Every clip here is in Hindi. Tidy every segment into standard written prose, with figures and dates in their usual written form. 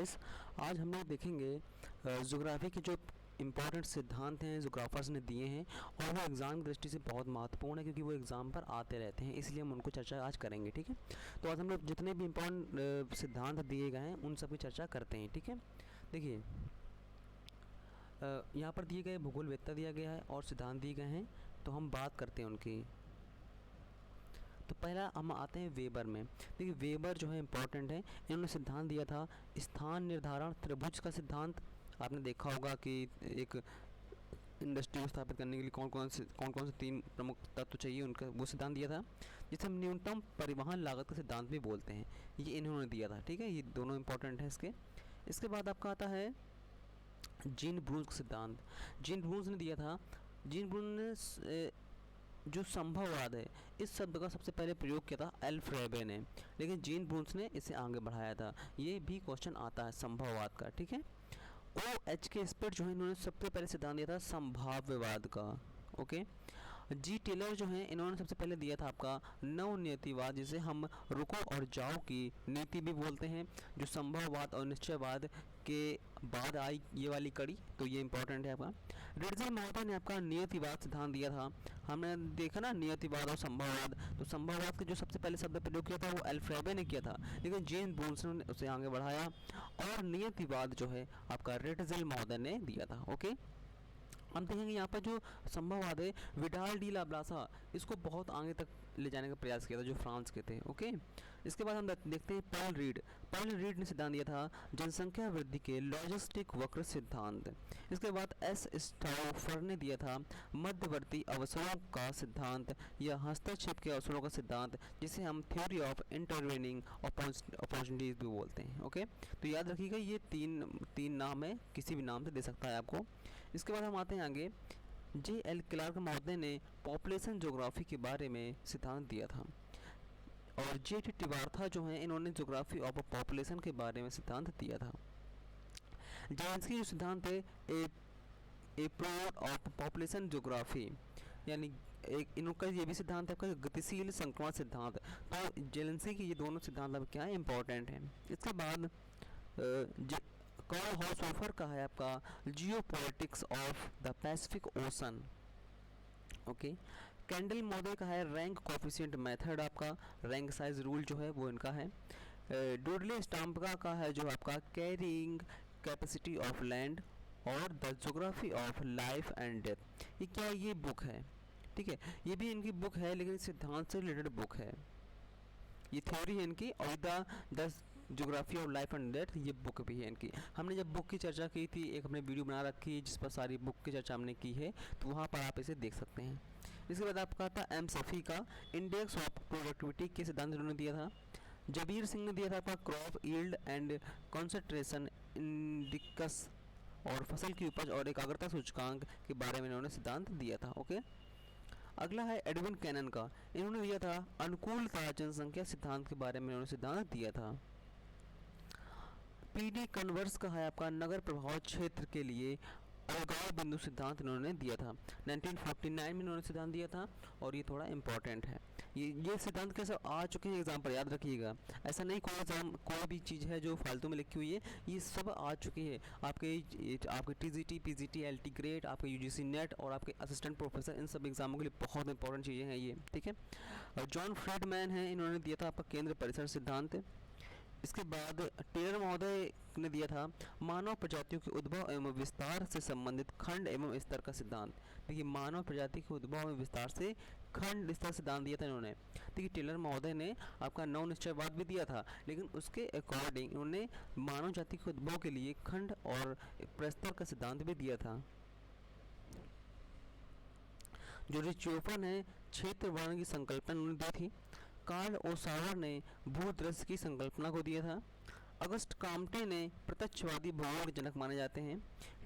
गाइस, आज हम लोग देखेंगे ज्योग्राफी के जो इम्पोर्टेंट सिद्धांत हैं ज्योग्राफर्स ने दिए हैं और वो एग्ज़ाम की दृष्टि से बहुत महत्वपूर्ण है क्योंकि वो एग्ज़ाम पर आते रहते हैं, इसलिए हम उनको चर्चा आज करेंगे। ठीक है, तो आज हम लोग जितने भी इम्पोर्टेंट सिद्धांत दिए गए हैं उन सब की चर्चा करते हैं। ठीक है, देखिए यहाँ पर दिए गए भूगोलवेत्ता दिया गया है और सिद्धांत दिए गए हैं, तो हम बात करते हैं उनकी। तो पहला हम आते हैं वेबर में। देखिए वेबर जो है इम्पोर्टेंट है, इन्होंने सिद्धांत दिया था स्थान निर्धारण त्रिभुज का सिद्धांत। आपने देखा होगा कि एक इंडस्ट्री को स्थापित करने के लिए कौन कौन से तीन प्रमुख तत्व चाहिए, उनका वो सिद्धांत दिया था, जिसे हम न्यूनतम परिवहन लागत का सिद्धांत भी बोलते हैं। ये इन्होंने दिया था। ठीक है, ये दोनों इंपॉर्टेंट है इसके बाद आपका आता है जीन ब्रूस का सिद्धांत। जीन ब्रूस ने दिया था। जीन ब्रूस ने जो संभववाद है इस शब्द का सबसे पहले प्रयोग किया था एल्फ्रेबे ने, लेकिन जीन ब्रूस ने इसे आगे बढ़ाया था। ये भी क्वेश्चन आता है संभववाद का। ठीक है, OH के स्पिट जो है इन्होंने सबसे पहले सिद्धांत दिया था संभाव्यवाद का। ओके, जी टेलर जो है इन्होंने सबसे पहले दिया था आपका नवनियतिवाद, जिसे हम रुको और जाओ की नीति भी बोलते हैं, जो संभववाद और निश्चयवाद के बाद आई ये वाली कड़ी, तो ये इंपॉर्टेंट है आपका। रिट्जे महोदय ने आपका नियतिवाद सिद्धांत दिया था। हमने देखा ना नियतिवाद और संभववाद, तो संभववाद का जो सबसे पहले शब्द प्रयोग किया था वो एल्फ्रेबे ने किया था, लेकिन जेन ब्रूस ने उसे आगे बढ़ाया और नियतिवाद जो है आपका रिट्जे महोदय ने दिया था। ओके, हम देखेंगे यहाँ पर जो संभववाद है विडाल डी लाब्लासा इसको बहुत आगे तक ले जाने का प्रयास किया था, जो फ्रांस के थे। ओके, इसके बाद हम देखते हैं पॉल रीड ने सिद्धांत दिया था जनसंख्या वृद्धि के लॉजिस्टिक वक्र सिद्धांत। इसके बाद एस स्टाउफर ने दिया था मध्यवर्ती अवसरों का सिद्धांत या हस्तक्षेप के अवसरों का सिद्धांत, जिसे हम थ्योरी ऑफ इंटरवेनिंग अपॉर्चुनिटीज भी बोलते हैं। ओके, तो याद रखिएगा ये तीन नाम है, किसी भी नाम से दे सकता है आपको। इसके बाद हम आते हैं आगे। JL क्लार्क महोदय ने पॉपुलेशन ज्योग्राफी के बारे में सिद्धांत दिया था और JT टिवार्था जो है इन्होंने ज्योग्राफी ऑफ पॉपुलेशन के बारे में सिद्धांत दिया था। जेलेंस्की जो सिद्धांत है ए प्रोड ऑफ पॉपुलेशन ज्योग्राफी, यानी एक इनका ये भी सिद्धांत है आपका गतिशील संक्रमण सिद्धांत। तो जेलेंस्की की ये दोनों सिद्धांत अब क्या है इंपॉर्टेंट है। इसके बाद कार्ल हॉसहोफर का है आपका geopolitics of the Pacific ocean. Okay, candle महोदय का है रैंक कोफिशिएंट मेथड, आपका रैंक साइज रूल जो है वो इनका है। डुडले स्टाम्पका का है जो आपका कैरिंग कैपेसिटी ऑफ लैंड और the geography of life and death. ये क्या है, ये बुक है। ठीक है, ये भी इनकी बुक है लेकिन सिद्धांत से रिलेटेड बुक है, ये थ्योरी है इनकी, और the geography of life and death ये बुक भी है इनकी। हमने जब बुक की चर्चा की थी, एक हमने वीडियो बना रखी है जिस पर सारी बुक की चर्चा हमने की है, तो वहाँ पर आप इसे देख सकते हैं। इसके बाद आपका था एम सफ़ी का इंडेक्स ऑफ प्रोडक्टिविटी के सिद्धांत उन्होंने दिया था। जबीर सिंह ने दिया था आपका crop yield and concentration indicus और फसल की उपज और एकाग्रता सूचकांक के बारे में इन्होंने सिद्धांत दिया था। ओके, अगला है एडविन कैनन का, इन्होंने दिया था अनुकूलता जनसंख्या सिद्धांत के बारे में इन्होंने सिद्धांत दिया था। PD कन्वर्स का है आपका नगर प्रभाव क्षेत्र के लिए अलगाव बिंदु सिद्धांत इन्होंने दिया था। 1949 में इन्होंने सिद्धांत दिया था और ये थोड़ा इंपॉर्टेंट है। ये सिद्धांत कैसे आ चुके हैं एग्जाम पर, याद रखिएगा। ऐसा नहीं कोई भी चीज़ है जो फालतू में लिखी हुई है, ये सब आ चुकी है आपके TGT PGT LT ग्रेड, आपके UGC नेट और आपके असिस्टेंट प्रोफेसर, इन सब एग्जामों के लिए बहुत इंपॉर्टेंट चीज़ें हैं ये। ठीक है, और जॉन फ्रीडमैन है, इन्होंने दिया था आपका केंद्र परिसर सिद्धांत। इसके बाद टेलर महोदय ने दिया था मानव प्रजातियों के उद्भव एवं विस्तार से संबंधित खंड एवं स्तर का सिद्धांत। देखिए मानव प्रजाति के उद्भव एवं विस्तार से खंड स्तर सिद्धांत दिया था इन्होंने। देखिए टेलर महोदय ने आपका नव निश्चयवाद भी दिया था, लेकिन उसके अकॉर्डिंग इन्होंने मानव जाति के उद्भव के लिए खंड और प्रस्तर का सिद्धांत भी दिया था। जो रिच्योफन है क्षेत्र वर्णन की संकल्पना उन्होंने दी थी। कार्ल ओसावर ने भूदृश्य की संकल्पना को दिया था। अगस्ट काम्टे ने प्रत्यक्षवादी भूगोल के जनक माने जाते हैं।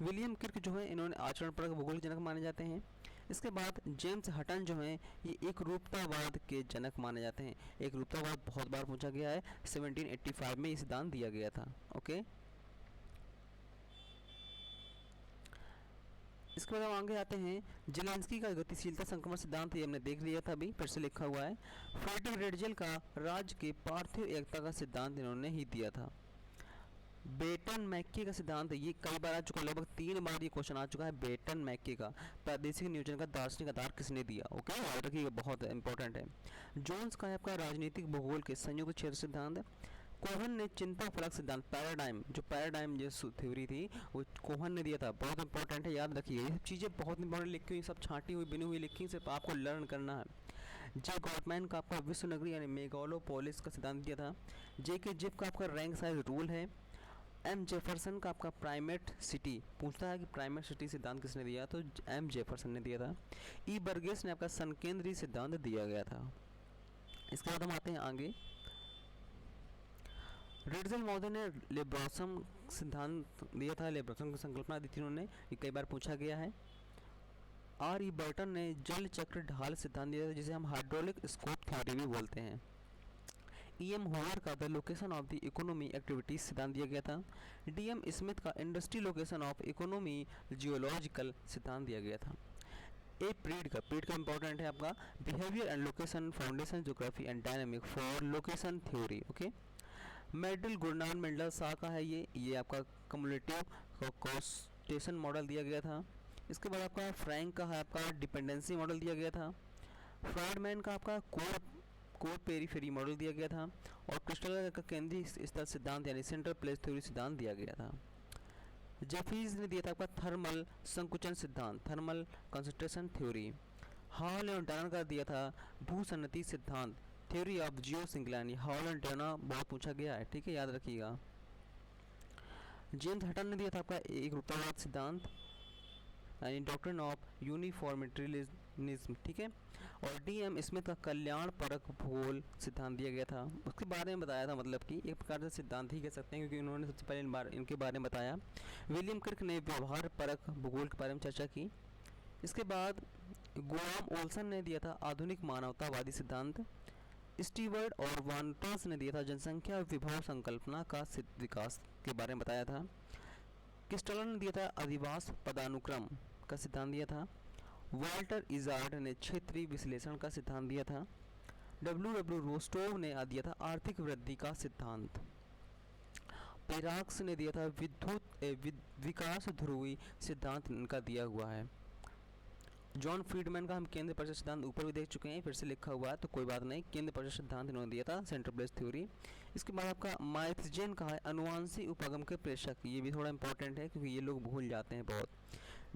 विलियम किर्क जो है इन्होंने आचरणपरक भूगोल के जनक माने जाते हैं। इसके बाद जेम्स हटन जो है ये एक रूपतावाद के जनक माने जाते हैं। एक रूपतावाद बहुत बार पूछा गया है, 1785 में ये सिद्धांत दिया गया था। ओके, इसके बाद हम आगे आते हैं जेलेंस्की का गतिशीलता संक्रमण सिद्धांत, ये हमने देख लिया था, अभी फिर से लिखा हुआ है। फ्रेडरिक रेडजेल का राज्य के पार्थिव एकता का सिद्धांत इन्होंने ही दिया था। बेटन मैक्के का सिद्धांत है, ये कई बार आ चुका है, लगभग 3 बार ये क्वेश्चन आ चुका है। बेटन मैक्के का प्रादेशिक नियोजन का दार्शनिक आधार किसने दिया? ओके, याद रखिए बहुत इंपॉर्टेंट है। जोन्स का है आपका राजनीतिक भूगोल के संयुक्त क्षेत्र सिद्धांत। कोहन ने चिंता फलक सिद्धांत, पैराडाइम, जो पैराडाइम जो थ्योरी थी वो कोहन ने दिया था, बहुत इंपॉर्टेंट है, याद रखिए ये सब चीज़ें बहुत इंपॉर्टेंट लिखी हुई, सब छांटी हुई बिनी हुई लिखी, सिर्फ आपको लर्न करना है। जे गॉटमैन का आपका विश्व नगरी यानी मेगालोपोलिस का सिद्धांत दिया था। जे के जिप का आपका रैंक साइज रूल है। एम जेफरसन का आपका प्राइमेट सिटी, पूछता है कि प्राइमेट सिटी सिद्धांत किसने दिया, तो एम जेफरसन ने दिया था। ई बर्गेस ने आपका संकेंद्रीय सिद्धांत दिया गया था। इसके बाद हम आते हैं आगे। रिडजल महोदय ने लेब्रॉसम सिद्धांत दिया था, लेब्रॉसम की संकल्पना दी थी उन्होंने, ये कई बार पूछा गया है। आर ई बर्टन ने जल चक्र ढाल सिद्धांत दिया था, जिसे हम हाइड्रोलिक स्कोप थ्योरी भी बोलते हैं। ई एम होवर का the location of the economy activities सिद्धांत दिया गया था। डी एम स्मिथ का industry location of economy geological सिद्धांत दिया गया था। ए प्रीड का इंपॉर्टेंट है आपका behaviour and location foundation geography and dynamic for location theory. Okay, Mendel गुरनान मेंडल शाह का है ये आपका कम्युलेटिव कॉस्टेशन मॉडल दिया गया था। इसके बाद आपका फ्रैंक का है आपका डिपेंडेंसी मॉडल दिया गया था। फ्राइडमैन का आपका कोर पेरीफेरी मॉडल दिया गया था। और क्रिस्टल का केंद्रीय स्तर सिद्धांत यानी सेंट्रल प्लेस थ्योरी सिद्धांत दिया गया था। जेफरीज ने दिया था आपका थर्मल संकुचन सिद्धांत, thermal concentration theory. Hall and Turner का दिया था भूसन्नति सिद्धांत, theory of Jio singularity. Hall and Turner बहुत पूछा गया है, ठीक है, याद रखिएगा। जेम्स हटन ने दिया था आपका एक रूपतावाद सिद्धांत यानी डॉक्ट्रिन ऑफ यूनिफॉर्मिटरिज्म, ठीक है। और डी एम स्मिथ का कल्याण परक भूगोल सिद्धांत दिया गया था, उसके बारे में बताया था, मतलब कि एक प्रकार से सिद्धांत ही कह सकते हैं क्योंकि उन्होंने सबसे पहले इनके बारे में बताया। विलियम क्रिक ने व्यवहार परक भूगोल के बारे में चर्चा की। इसके बाद गुलाम ओल्सन ने दिया था आधुनिक मानवतावादी सिद्धांत। स्टीवर्ट और वांटर्स ने दिया था जनसंख्या विभव संकल्पना का विकास के बारे में बताया था। क्रिस्टलन ने दिया था अधिवास पदानुक्रम का सिद्धांत दिया था। वाल्टर इजार्ड ने क्षेत्रीय विश्लेषण का सिद्धांत दिया था। डब्ल्यू रोस्टोव ने दिया था आर्थिक वृद्धि का सिद्धांत। पेराक्स ने दिया था विकास ध्रुवी सिद्धांत इनका दिया हुआ है। जॉन फ्रीडमैन का हम केंद्र परिषद सिद्धांत ऊपर भी देख चुके हैं, फिर से लिखा हुआ है तो कोई बात नहीं। केंद्र परिषद सिद्धांत इन्होंने दिया था, सेंट्रल प्लेस थ्योरी। इसके बाद आपका माइथजेन का है अनुवांशिक उपागम के प्रेषक, ये भी थोड़ा इंपॉर्टेंट है क्योंकि ये लोग भूल जाते हैं बहुत।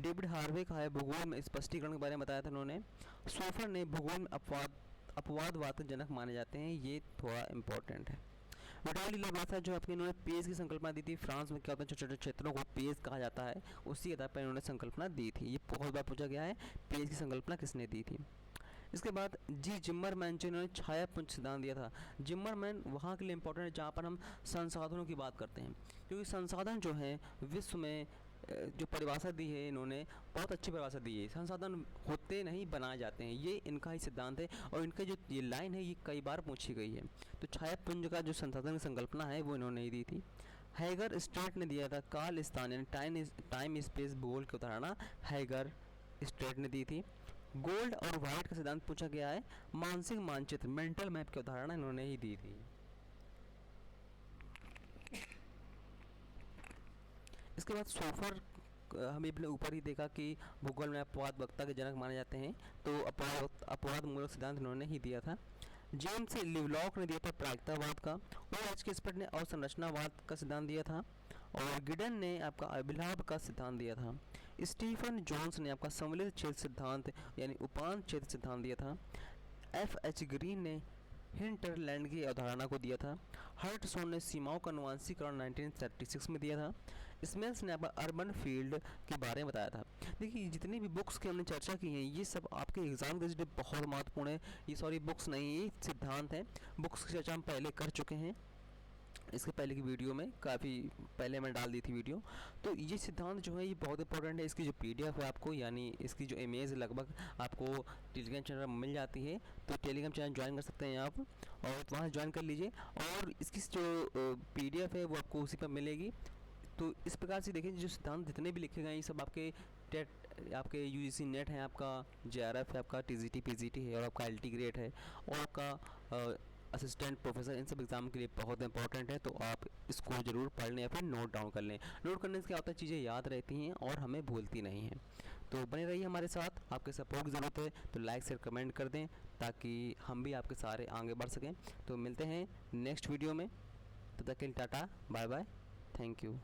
डेविड हार्वे का है भूगोल में स्पष्टीकरण के बारे में बताया था उन्होंने। सोफर ने भूगोल में अपवादवाद जनक माने जाते हैं, ये थोड़ा इंपॉर्टेंट है। विडाली लवासा जो आपकी इन्होंने पेज की संकल्पना दी थी, फ्रांस में क्या होता है छोटे छोटे क्षेत्रों को पेज कहा जाता है, उसी आधार पर इन्होंने संकल्पना दी थी। ये बहुत बार पूछा गया है, पेज की संकल्पना किसने दी थी। इसके बाद जी जिम्मरमैन जो इन्होंने छायापुंज सिद्धांत दिया था। जिम्मरमैन वहाँ के लिए इंपॉर्टेंट है जहाँ पर हम संसाधनों की बात करते हैं, क्योंकि संसाधन जो है विश्व में जो परिभाषा दी है इन्होंने बहुत अच्छी परिभाषा दी है। संसाधन होते नहीं बनाए जाते हैं, ये इनका ही सिद्धांत है और इनका जो ये लाइन है ये कई बार पूछी गई है। तो छायापुंज का जो संसाधन की संकल्पना है वो इन्होंने ही दी थी। हैगर स्ट्रेट ने दिया था काल स्थान यानी टाइम स्पेस भूगोल की उदाहरणा हैगर स्ट्रेट ने दी थी। गोल्ड और वाइट का सिद्धांत पूछा गया है, मानसिक मानचित्र मेंटल मैप की उदाहरणा इन्होंने ही दी थी। इसके बाद सोफर हमें अपने ऊपर ही देखा कि भूगोल में अपवाद वक्ता के जनक माने जाते हैं, तो अपवाद मूलक सिद्धांत इन्होंने ही दिया था। जेम्स लिवलॉक ने दिया था प्रायिकतावाद का। और एच के स्पर्ट ने अवसंरचनावाद का सिद्धांत दिया था। और गिडन ने आपका अभिलाभ का सिद्धांत दिया था। स्टीफन जॉन्स ने आपका सम्मिलित क्षेत्र सिद्धांत यानी उपांत क्षेत्र सिद्धांत दिया था। एफ एच ग्रीन ने हिंटरलैंड की अवधारणा को दिया था। हर्टसोन ने सीमाओं का अनुवांशिकरण 1936 में दिया था। स्मेल्स ने आपका अर्बन फील्ड के बारे में बताया था। देखिए जितनी भी बुक्स की हमने चर्चा की हैं ये सब आपके एग्जाम के लिए बहुत महत्वपूर्ण है। ये सॉरी बुक्स नहीं, ये सिद्धांत हैं। बुक्स की चर्चा हम पहले कर चुके हैं, इसके पहले की वीडियो में काफ़ी पहले मैं डाल दी थी वीडियो। तो ये सिद्धांत जो है ये बहुत इंपॉर्टेंट है। इसकी जो पीडीएफ है आपको यानी इसकी जो इमेज लगभग आपको टेलीग्राम चैनल में मिल जाती है, तो टेलीग्राम चैनल ज्वाइन कर सकते हैं आप और वहाँ ज्वाइन कर लीजिए। और इसकी जो पीडीएफ है वो आपको उसी पर मिलेगी। तो इस प्रकार से देखिए जो सिद्धांत जितने भी लिखे गए ये सब आपके टेट आपके यूजीसी नेट है, आपका जेआरएफ है, आपका टीजीटी पीजीटी है और आपका एलटी ग्रेड है और आपका असिस्टेंट प्रोफेसर, इन सब एग्ज़ाम के लिए बहुत इंपॉर्टेंट है। तो आप इसको ज़रूर पढ़ लें या फिर नोट डाउन कर लें। नोट करने से क्या होता है, चीज़ें याद रहती हैं और हमें भूलती नहीं हैं। तो बने रहिए हमारे साथ, आपके सपोर्ट की ज़रूरत है, तो लाइक शेयर कमेंट कर दें ताकि हम भी आपके सारे आगे बढ़ सकें। तो मिलते हैं नेक्स्ट वीडियो में, तब तक के लिए tata bye bye, thank you.